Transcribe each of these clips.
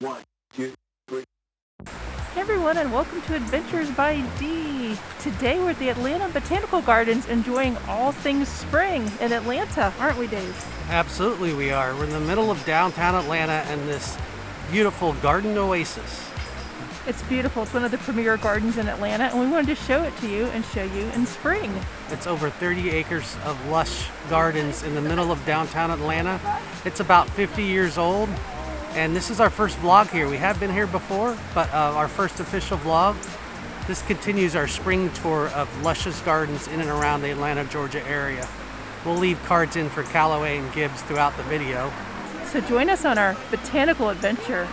1, 2, 3. Hey everyone, and welcome to Adventures by D. Today we're at the Atlanta Botanical Gardens enjoying all things spring in Atlanta, aren't we, Dave? Absolutely we are. We're in the middle of downtown Atlanta in this beautiful garden oasis. It's beautiful. It's one of the premier gardens in Atlanta, and we wanted to show it to you and show you in spring. It's over 30 acres of lush gardens in the middle of downtown Atlanta. It's about 50 years old, and this is our first vlog here. We have been here before, but our first official vlog. This continues our spring tour of luscious gardens in and around the Atlanta, Georgia area. We'll leave cards in for Callaway and Gibbs throughout the video. So join us on our botanical adventure.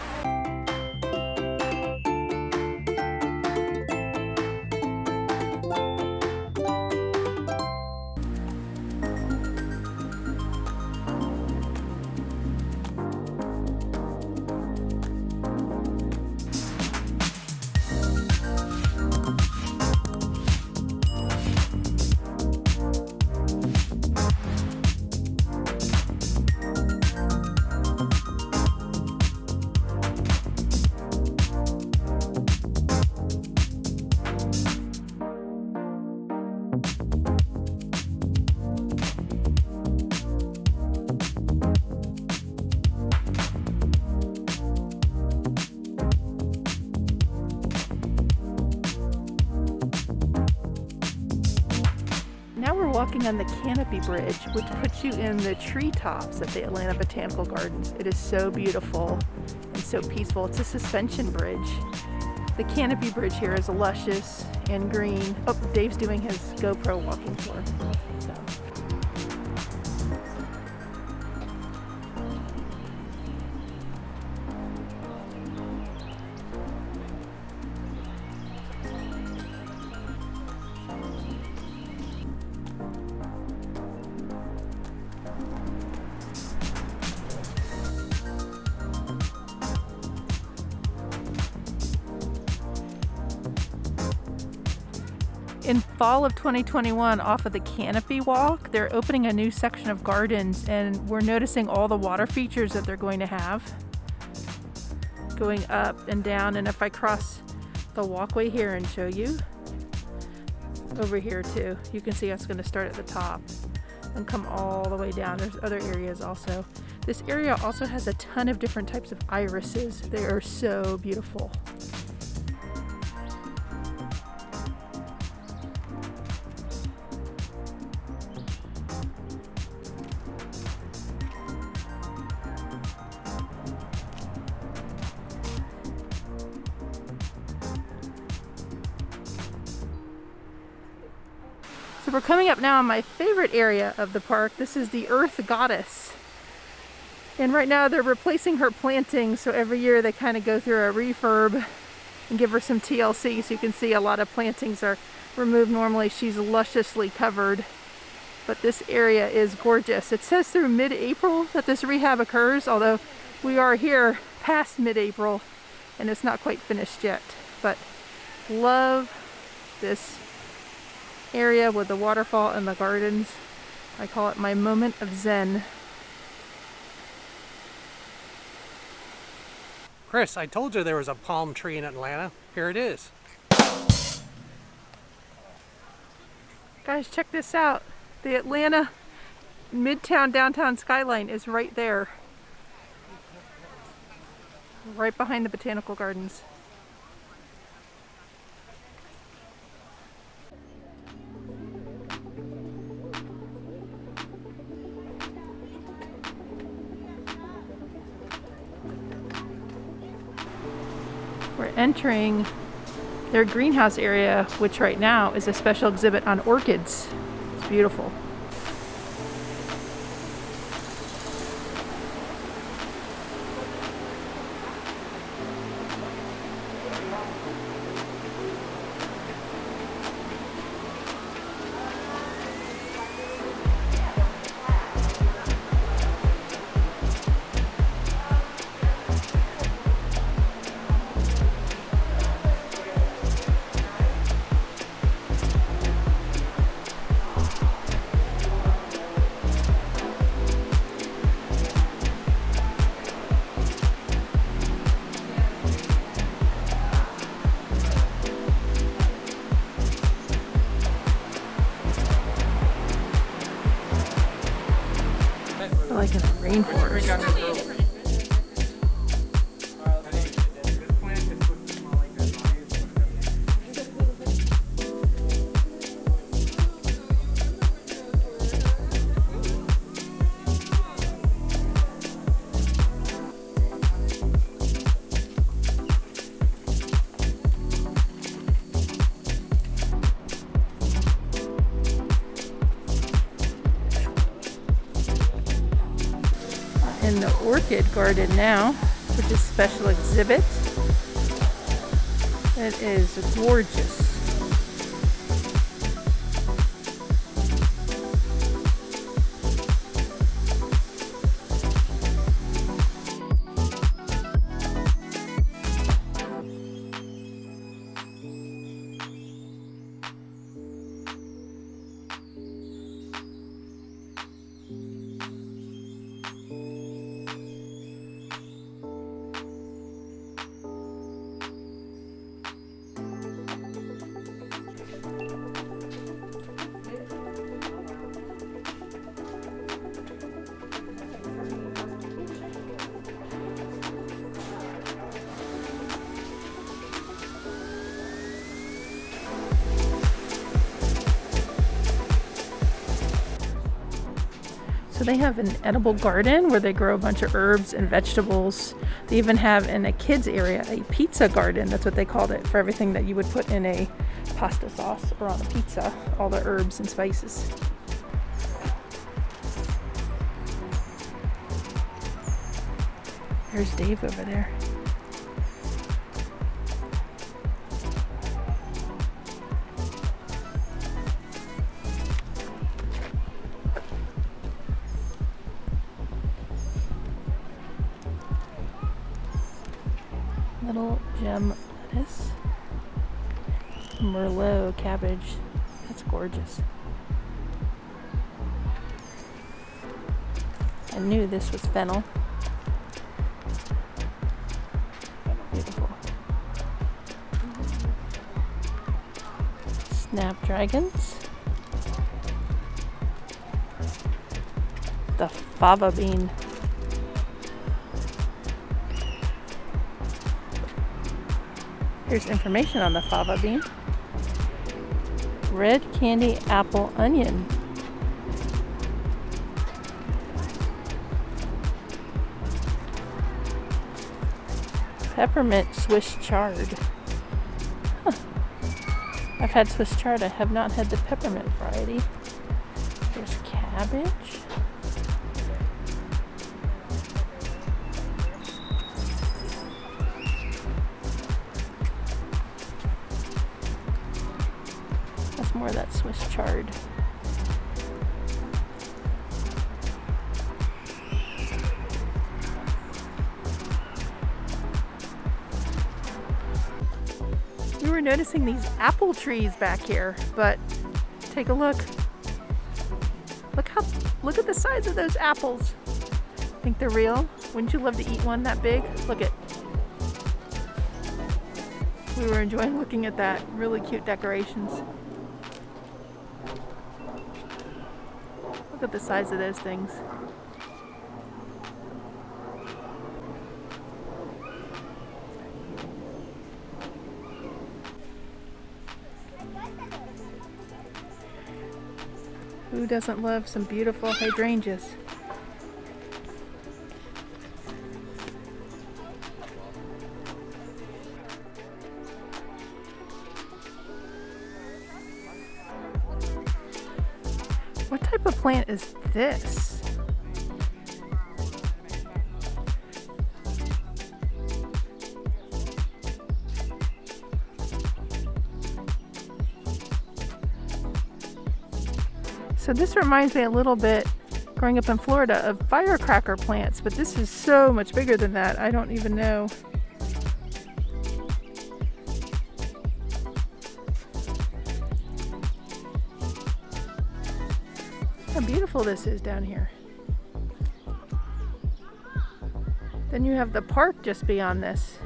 Now we're walking on the Canopy Bridge, which puts you in the treetops at the Atlanta Botanical Gardens. It is so beautiful and so peaceful. It's a suspension bridge. The Canopy Bridge here is luscious and green. Oh, Dave's doing his GoPro walking tour. So. In fall of 2021, off of the Canopy Walk, they're opening a new section of gardens, and we're noticing all the water features that they're going to have going up and down. And if I cross the walkway here and show you over here too, you can see it's going to start at the top and come all the way down. There's other areas also. This area also has a ton of different types of irises. They are so beautiful. So we're coming up now on my favorite area of the park. This is the Earth Goddess. And right now they're replacing her plantings, so every year they kind of go through a refurb and give her some TLC, so you can see a lot of plantings are removed. Normally she's lusciously covered, but this area is gorgeous. It says through mid-April that this rehab occurs, although we are here past mid-April and it's not quite finished yet. But love this area with the waterfall and the gardens. I call it my moment of zen. Chris, I told you there was a palm tree in Atlanta. Here it is. Guys, check this out. The Atlanta Midtown downtown skyline is right there. Right behind the Botanical Gardens. We're entering their greenhouse area, which right now is a special exhibit on orchids. It's beautiful. rainforest. In the orchid garden now, which is special exhibit. It is gorgeous. So they have an edible garden where they grow a bunch of herbs and vegetables. They even have in a kids area a pizza garden. That's what they called it, for everything that you would put in a pasta sauce or on a pizza, all the herbs and spices. There's Dave over there. Little gem lettuce, Merlot cabbage. That's gorgeous. I knew this was fennel. Beautiful. Snapdragons. The fava bean. Here's information on the fava bean. Red candy apple onion. Peppermint Swiss chard. Huh. I've had Swiss chard. I have not had the peppermint variety. There's cabbage. More of that Swiss chard. We were noticing these apple trees back here, but take a look. Look at the size of those apples. Think they're real? Wouldn't you love to eat one that big? Look at. We were enjoying looking at that. Really cute decorations. Look at the size of those things. Who doesn't love some beautiful hydrangeas? What type of plant is this? So this reminds me a little bit, growing up in Florida, of firecracker plants, but this is so much bigger than that. I don't even know. How beautiful this is down here. Then you have the park just beyond this.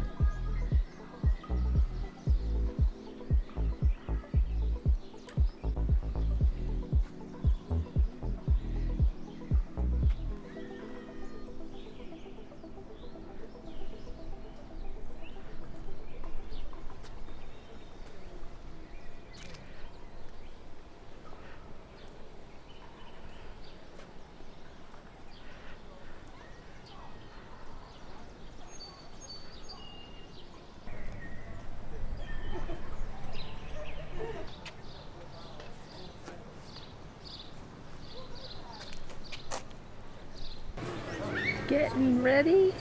And ready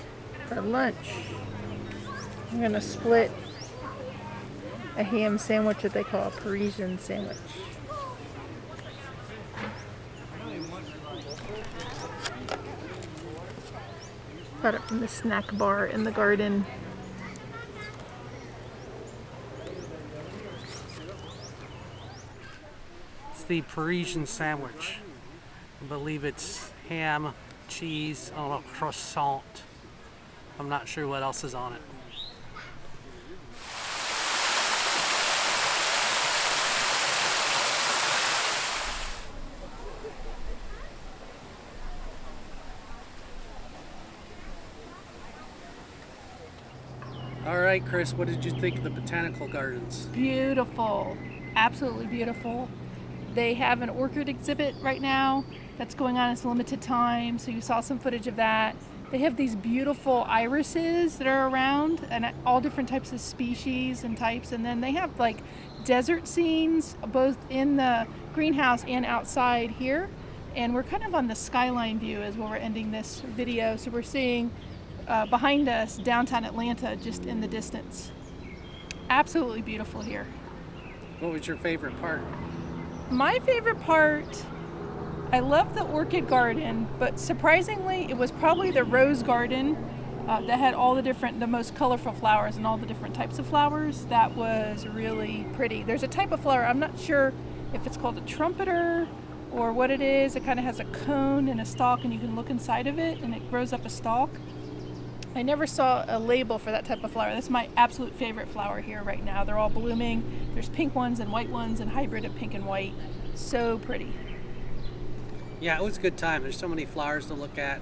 for lunch. I'm gonna split a ham sandwich that they call a Parisian sandwich. Got it from the snack bar in the garden. It's the Parisian sandwich. I believe it's ham, cheese, on a croissant. I'm not sure what else is on it. All right, Chris, what did you think of the Botanical Gardens? Beautiful, absolutely beautiful. They have an orchid exhibit right now that's going on. It's limited time, so you saw some footage of that. They have these beautiful irises that are around, and all different types of species and types. And then they have like desert scenes both in the greenhouse and outside here. And we're kind of on the skyline view as where we're ending this video. So we're seeing behind us downtown Atlanta just in the distance. Absolutely beautiful here. What was your favorite part? My favorite part, I love the orchid garden, but surprisingly it was probably the rose garden that had all the most colorful flowers and all the different types of flowers. That was really pretty. There's a type of flower, I'm not sure if it's called a trumpeter or what it is. It kind of has a cone and a stalk, and you can look inside of it and it grows up a stalk. I never saw a label for that type of flower. That's my absolute favorite flower here right now. They're all blooming. There's pink ones and white ones and hybrid of pink and white. So pretty. Yeah, it was a good time. There's so many flowers to look at.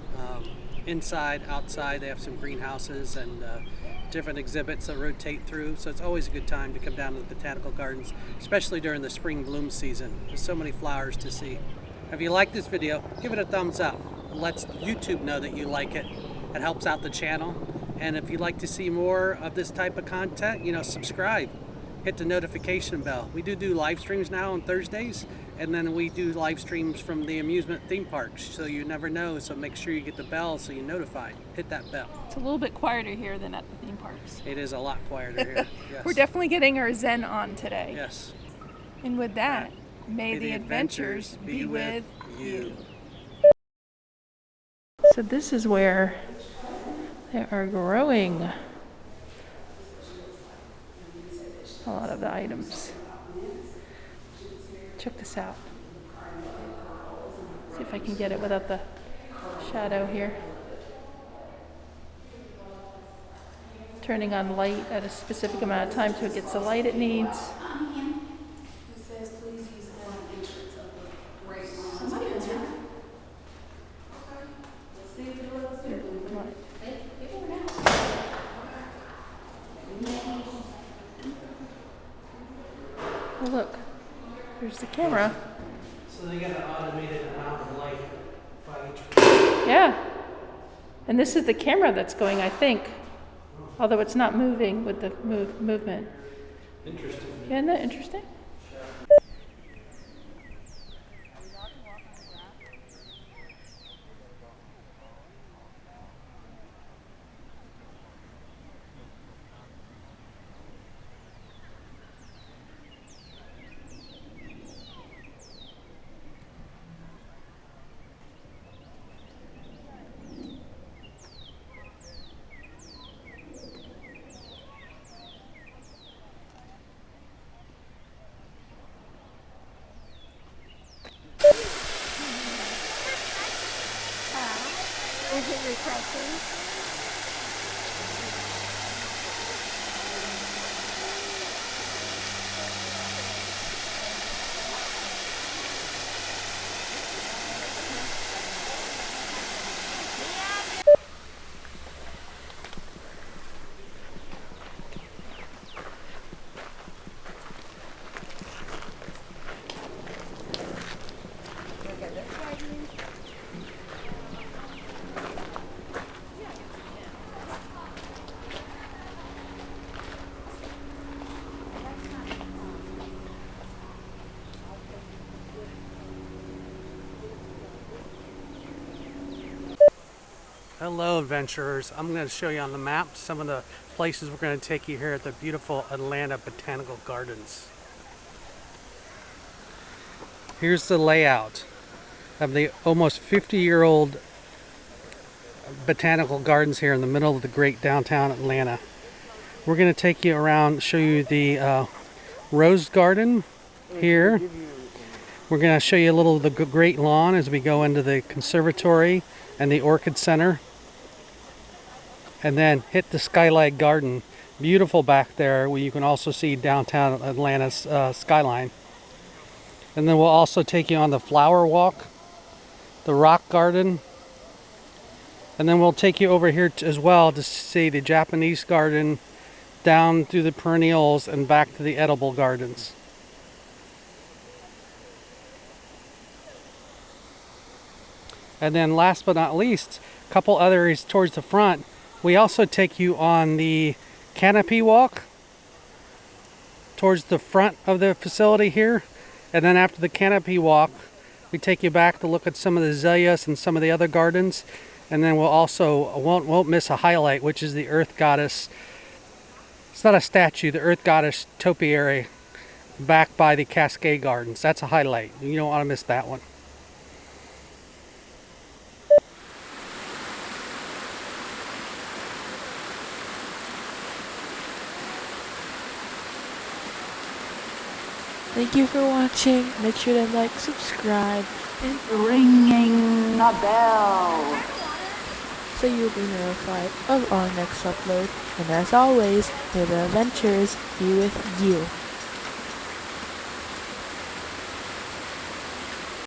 Inside, outside, they have some greenhouses and different exhibits that rotate through. So it's always a good time to come down to the Botanical Gardens, especially during the spring bloom season. There's so many flowers to see. If you like this video, give it a thumbs up. It lets YouTube know that you like it. It helps out the channel. And if you'd like to see more of this type of content, subscribe. Hit the notification bell. We do live streams now on Thursdays, and then we do live streams from the amusement theme parks, so you never know. So make sure you get the bell so you're notified. Hit that bell. It's a little bit quieter here than at the theme parks. It is a lot quieter here. Yes. We're definitely getting our zen on today. Yes. And with that, may the adventures be with you. So this is where they are growing a lot of the items. Check this out. See if I can get it without the shadow here. Turning on light at a specific amount of time so it gets the light it needs. Oh, look, there's the camera. So they got an automated amount of light by each. Yeah. And this is the camera that's going, I think. Although it's not moving with the movement. Interesting. Isn't that interesting? Hello adventurers, I'm going to show you on the map some of the places we're going to take you here at the beautiful Atlanta Botanical Gardens. Here's the layout of the almost 50-year-old botanical gardens here in the middle of the great downtown Atlanta. We're going to take you around, show you the rose garden here. We're going to show you a little of the great lawn as we go into the Conservatory and the Orchid Center. And then hit the Skylight Garden. Beautiful back there, where you can also see downtown Atlanta's skyline. And then we'll also take you on the flower walk, the rock garden. And then we'll take you over here as well to see the Japanese garden, down through the perennials and back to the edible gardens. And then last but not least, a couple other areas towards the front. We also take you on the canopy walk towards the front of the facility here. And then after the canopy walk, we take you back to look at some of the azaleas and some of the other gardens. And then we'll also, won't miss a highlight, which is the earth goddess. It's not a statue, the earth goddess topiary back by the Cascade Gardens. That's a highlight. You don't want to miss that one. Thank you for watching. Make sure to like, subscribe, and ringing a bell so you'll be notified of our next upload. And as always, may the adventures be with you.